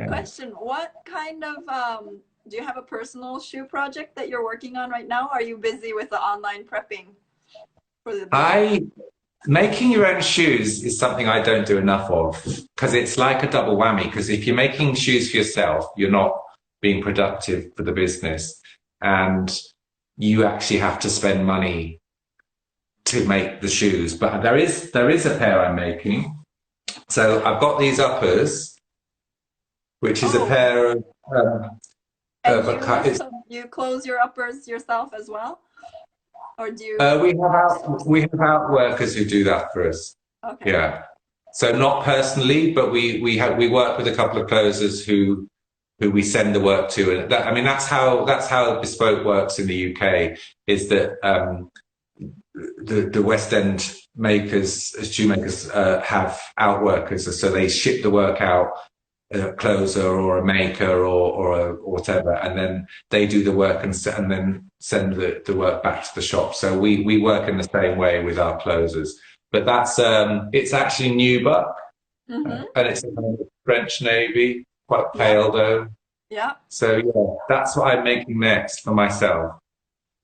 question. What kind of, do you have a personal shoe project that you're working on right now? Or are you busy with the online prepping for the business? Making your own shoes is something I don't do enough of, because it's like a double whammy. Because if you're making shoes for yourself, you're not being productive for the business, and you actually have to spend money to make the shoes. But there is a pair I'm making. So I've got these uppers, which is a pair of and you close your uppers yourself as well? Or do you we have outworkers who do that for us. Okay. Yeah. So not personally, but we work with a couple of closers who we send the work to, and I mean that's how bespoke works in the UK. Is that the West End makers, shoemakers, have outworkers, so they ship the work out, a closer or a maker or whatever, and then they do the work and then send the work back to the shop. So we work in the same way with our closers. But that's it's actually nubuck, and it's a French navy, quite pale though. Yeah. So yeah, that's what I'm making next for myself.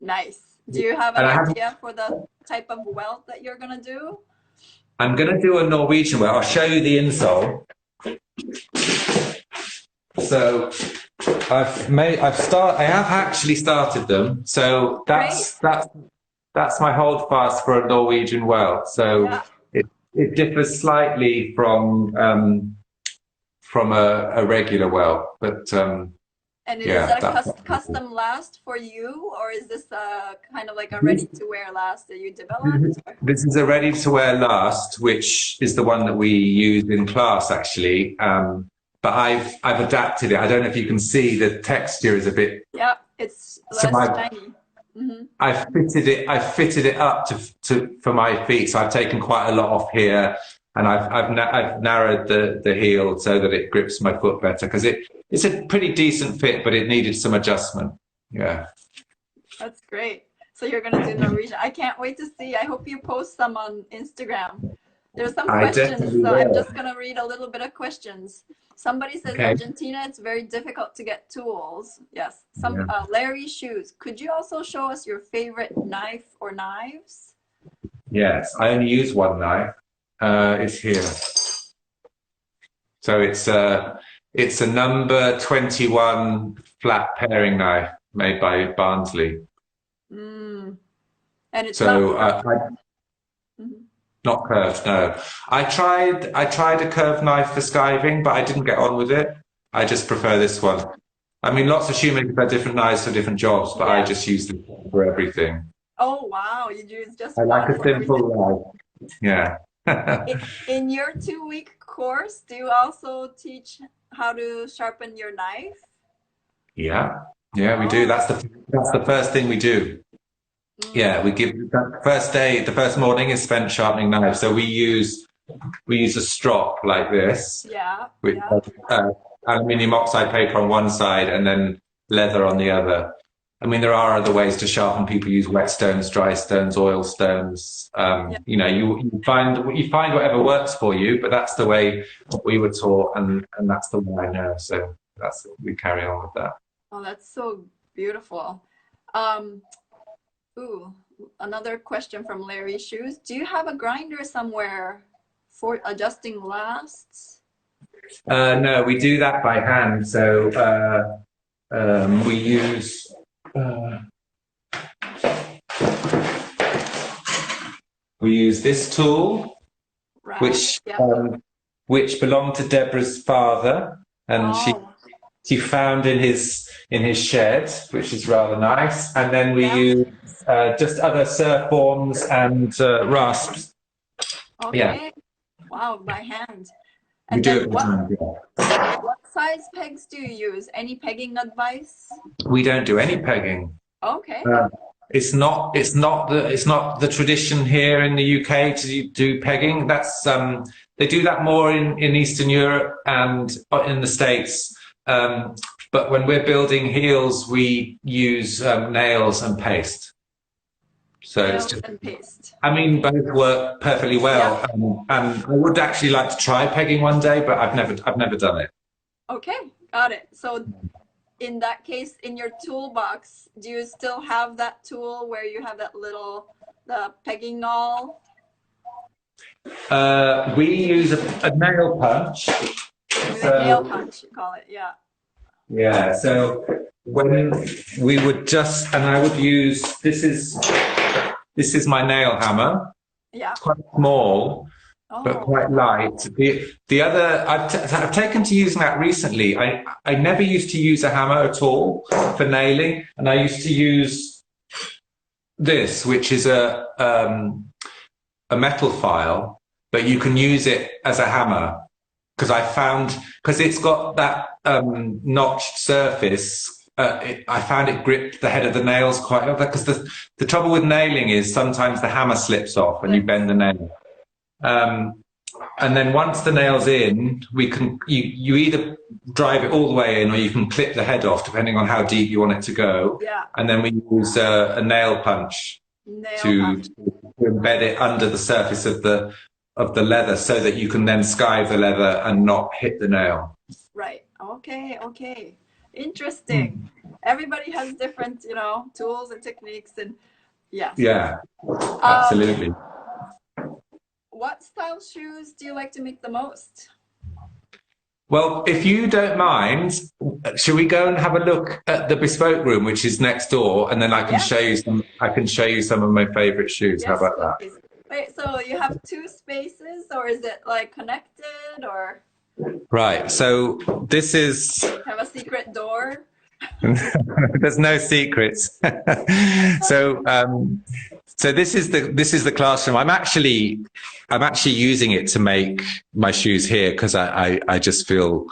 Nice. Do you have an idea for the type of welt that you're gonna do? I'm gonna do a Norwegian welt. I'll show you the insole. So I have actually started them. So that's my hold fast for a Norwegian welt. So it differs slightly from a regular welt, but and is that a custom last for you, or is this kind of like a ready-to-wear last that you developed? This is a ready-to-wear last, which is the one that we use in class actually. But I've adapted it. I don't know if you can see the texture is a bit. Yeah, it's less shiny. I fitted it up for my feet, so I've taken quite a lot off here, and I've narrowed the heel so that it grips my foot better, because it's a pretty decent fit, but it needed some adjustment. Yeah. That's great. So you're gonna do Norwegian. I can't wait to see. I hope you post some on Instagram. There's some questions, so I'm just gonna read a little bit of questions. Somebody says, Argentina, it's very difficult to get tools. Yes. Larry Shoes. Could you also show us your favorite knife or knives? Yes, I only use one knife. It's here. So it's a number 21 flat paring knife made by Barnsley. And it's not curved, no. I tried a curved knife for skiving, but I didn't get on with it. I just prefer this one. I mean, lots of shoemakers have different knives for different jobs, but I just use them for everything. Oh wow, you use just I like a simple knife. Yeah. In your 2-week course, do you also teach how to sharpen your knife? Yeah, we do. That's the first thing we do. Yeah, we give the first morning is spent sharpening knives. So we use a strop like this, with aluminium oxide paper on one side and then leather on the other. I mean, there are other ways to sharpen. People use wet stones, dry stones, oil stones. You know, you find whatever works for you, but that's the way we were taught, and that's the way I know. So we carry on with that. Oh, that's so beautiful. Ooh, another question from Larry Shoes. Do you have a grinder somewhere for adjusting lasts? No, we do that by hand. So we use this tool, which belonged to Deborah's father, and she found in his shed, which is rather nice. And then we use just other surf forms and rasps. Okay. Yeah. Wow, by hand. And we do it by hand, what size pegs do you use? Any pegging advice? We don't do any pegging. Okay. It's not the tradition here in the UK to do pegging. That's they do that more in Eastern Europe and in the States. But when we're building heels, we use nails and paste. So nails and paste. I mean, both work perfectly well. And I would actually like to try pegging one day, but I've never done it. Okay, got it. So in that case, in your toolbox, do you still have that tool where you have that little, the pegging awl? We use a nail punch. A nail punch, you call it, yeah. Yeah, so when we would just, and I would use, this is my nail hammer. Yeah. It's quite small, but quite light. The other, I've taken to using that recently. I never used to use a hammer at all for nailing, and I used to use this, which is a metal file, but you can use it as a hammer, because I found, because it's got that notched surface, I found it gripped the head of the nails quite well, because the trouble with nailing is sometimes the hammer slips off and you bend the nail. And then once the nail's in, you either drive it all the way in, or you can clip the head off depending on how deep you want it to go. Yeah. And then we use a nail punch to embed it under the surface of the leather, so that you can then skive the leather and not hit the nail. Right. Okay. Okay. Interesting. Everybody has different, you know, tools and techniques, and yeah. Yeah. Absolutely. What style shoes do you like to make the most? Well, if you don't mind, should we go and have a look at the bespoke room, which is next door, and then I can show you some. I can show you some of my favorite shoes. Yes, how about that? Please. Wait, so you have two spaces, or is it like connected, or? Right. So this is. Have a secret door. There's no secrets. So this is the classroom. I'm actually using it to make my shoes here, because I just feel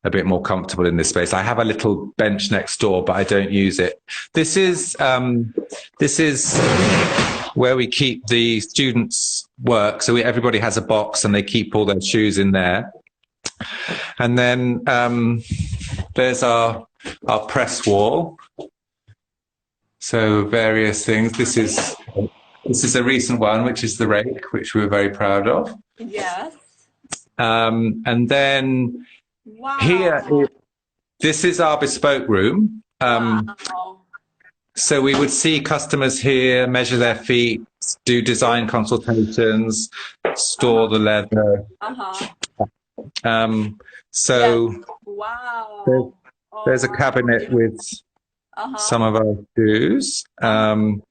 a bit more comfortable in this space. I have a little bench next door, but I don't use it. This is where we keep the students' work. So everybody has a box, and they keep all their shoes in there. And then there's our press wall. So various things. This is a recent one, which is the rake, which we were very proud of. Yes. And then here, this is our bespoke room. So we would see customers here, measure their feet, do design consultations, store the leather. There's a cabinet with some of our shoes. And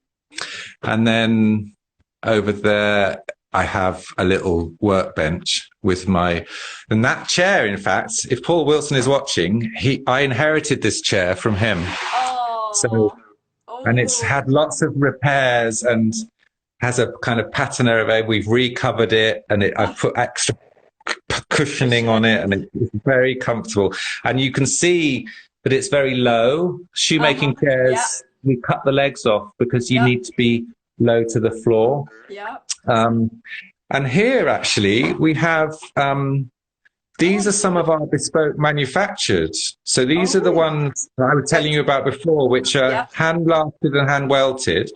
then over there, I have a little workbench with and that chair, in fact, if Paul Wilson is watching, I inherited this chair from him. And it's had lots of repairs and has a kind of patina of it. We've recovered it, and I've put extra cushioning on it, and it's very comfortable. And you can see that it's very low. Shoemaking chairs, we cut the legs off because you need to be low to the floor. And here, actually, we have, these are some of our bespoke manufactured. So these are the ones that I was telling you about before, which are hand blasted and hand welted,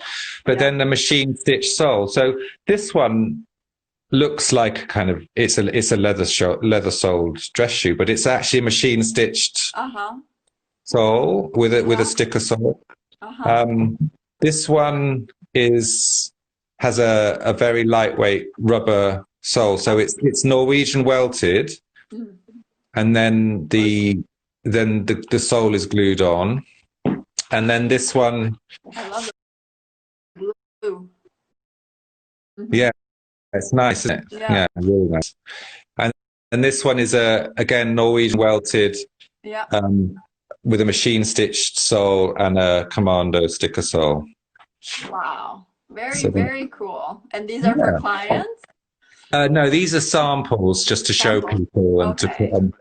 but then the machine stitched sole. So this one looks like kind of, it's a leather soled dress shoe, but it's actually a machine stitched sole with a sticker sole. This one has a very lightweight rubber sole, so it's Norwegian welted, and then the sole is glued on, and then this one, I love the blue. Yeah, it's nice, isn't it? Yeah, really nice. And this one is again Norwegian welted, with a machine stitched sole and a commando sticker sole. Wow, very cool. And these are for clients? No, these are samples just to show people and to put on.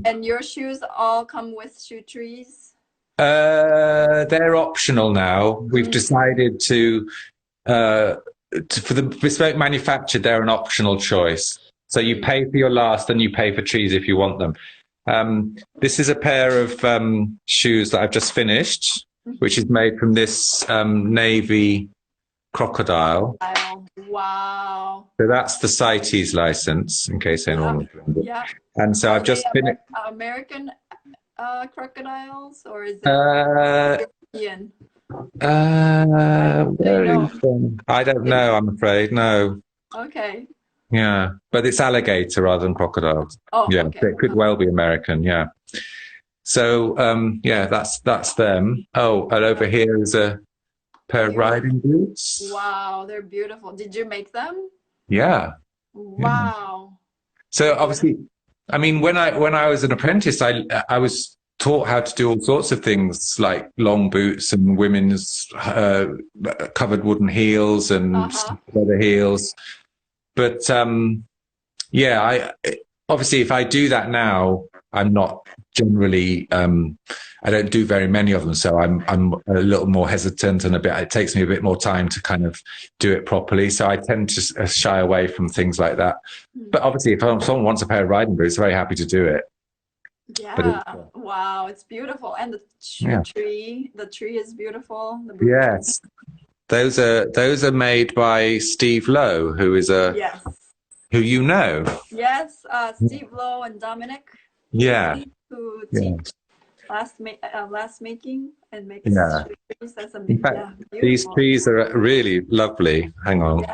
And your shoes all come with shoe trees? They're optional now. We've decided to for the bespoke manufactured, they're an optional choice. So you pay for your last and you pay for trees if you want them. This is a pair of shoes that I've just finished, which is made from this navy crocodile. Wow. So that's the CITES license, in case anyone wants. Yeah. And so I've just been American crocodiles, or is it European? Where are you from? I don't know, I'm afraid. No. Okay. Yeah, but it's alligator rather than crocodiles. Oh, yeah, okay. It could well be American. Yeah. So yeah, that's them. Oh, and over here is a pair of riding boots. Wow, they're beautiful. Did you make them? Yeah. Wow. Yeah. So obviously, I mean, when I was an apprentice, I was taught how to do all sorts of things like long boots and women's covered wooden heels and leather heels. But yeah, I obviously, if I do that now, I'm not generally I don't do very many of them, so I'm a little more hesitant and it takes me a bit more time to kind of do it properly. So I tend to shy away from things like that. But obviously, if someone wants a pair of riding boots, very happy to do it. Yeah. Wow, it's beautiful, and the tree is beautiful. Yes. Those are made by Steve Lowe, who is who you know. Yes, Steve Lowe and Dominic. Yeah. Who teach glass making and make trees. That's in fact, these trees are really lovely. Hang on,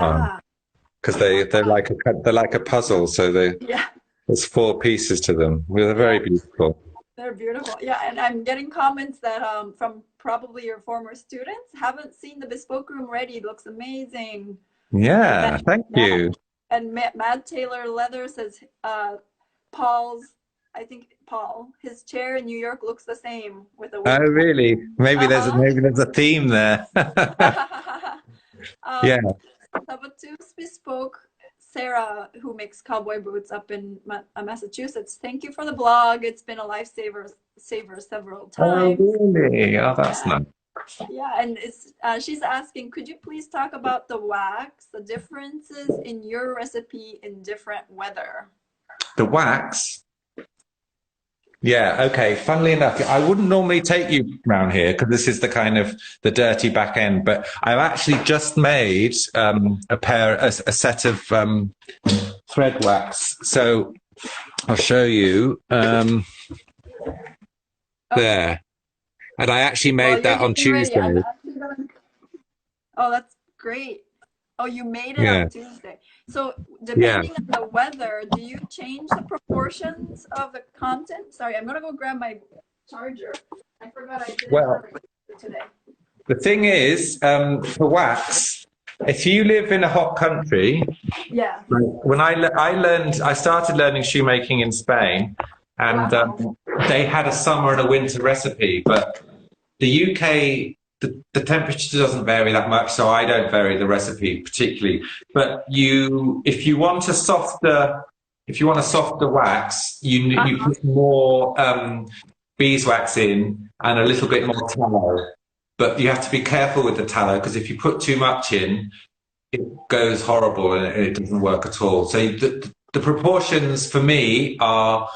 because they're like a puzzle. So there's 4 pieces to them. They're very beautiful. They're beautiful. Yeah, and I'm getting comments that from probably your former students. Haven't seen the bespoke room ready. It looks amazing. Yeah, thank you. And Mad Taylor Leather says Paul, his chair in New York looks the same with a Oh, really? Maybe there's a theme there. Yeah. Sabatus Bespoke, Sarah, who makes cowboy boots up in Massachusetts. Thank you for the blog. It's been a lifesaver several times. Oh, really? Oh, that's nice. Yeah, and she's asking, could you please talk about the wax, the differences in your recipe in different weather? The wax? Yeah, okay. Funnily enough, I wouldn't normally take you around here because this is the kind of the dirty back end, but I've actually just made a set of thread wax. So I'll show you there. And I actually made that on Tuesday. Oh, that's great. Oh, you made it on Tuesday. So depending on the weather, do you change the proportions of the content? Sorry, I'm going to go grab my charger. I forgot I didn't have it today. The thing is, for wax, if you live in a hot country, when I started learning shoemaking in Spain, and they had a summer and a winter recipe, but the UK, the temperature doesn't vary that much, so I don't vary the recipe particularly. But if you want a softer wax, you put more beeswax in and a little bit more tallow. But you have to be careful with the tallow because if you put too much in, it goes horrible and it doesn't work at all. So the proportions for me are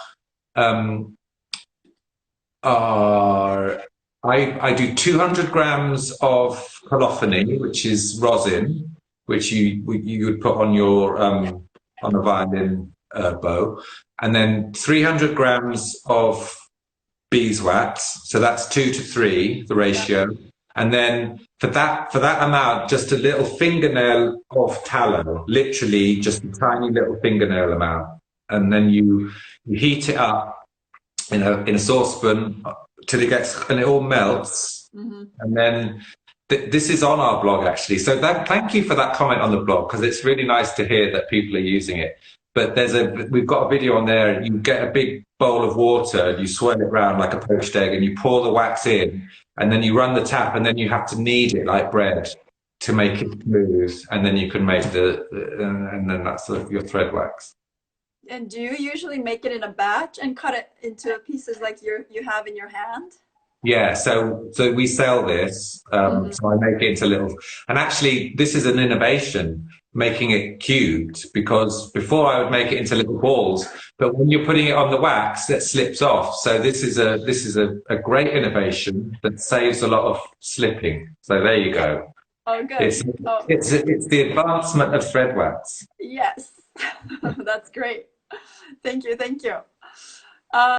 I do 200 grams of colophony, which is rosin, which you would put on your on a violin bow, and then 300 grams of beeswax. So that's 2 to 3, the ratio. And then for that amount, just a little fingernail of tallow, literally just a tiny little fingernail amount, and then you heat it up in a saucepan till it gets and it all melts, and then this is on our blog actually. So thank you for that comment on the blog because it's really nice to hear that people are using it. But we've got a video on there. You get a big bowl of water, you swirl it around like a poached egg, and you pour the wax in, and then you run the tap, and then you have to knead it like bread to make it smooth, and then you can make and then that's your thread wax. And do you usually make it in a batch and cut it into pieces like you have in your hand? Yeah, so we sell this. So I make it into little, and actually this is an innovation, making it cubed, because before I would make it into little balls, but when you're putting it on the wax, that slips off. So this is a great innovation that saves a lot of slipping. So there you go. Oh, good. It's Oh, it's the advancement of thread wax. yes. That's great. Thank you. Thank you.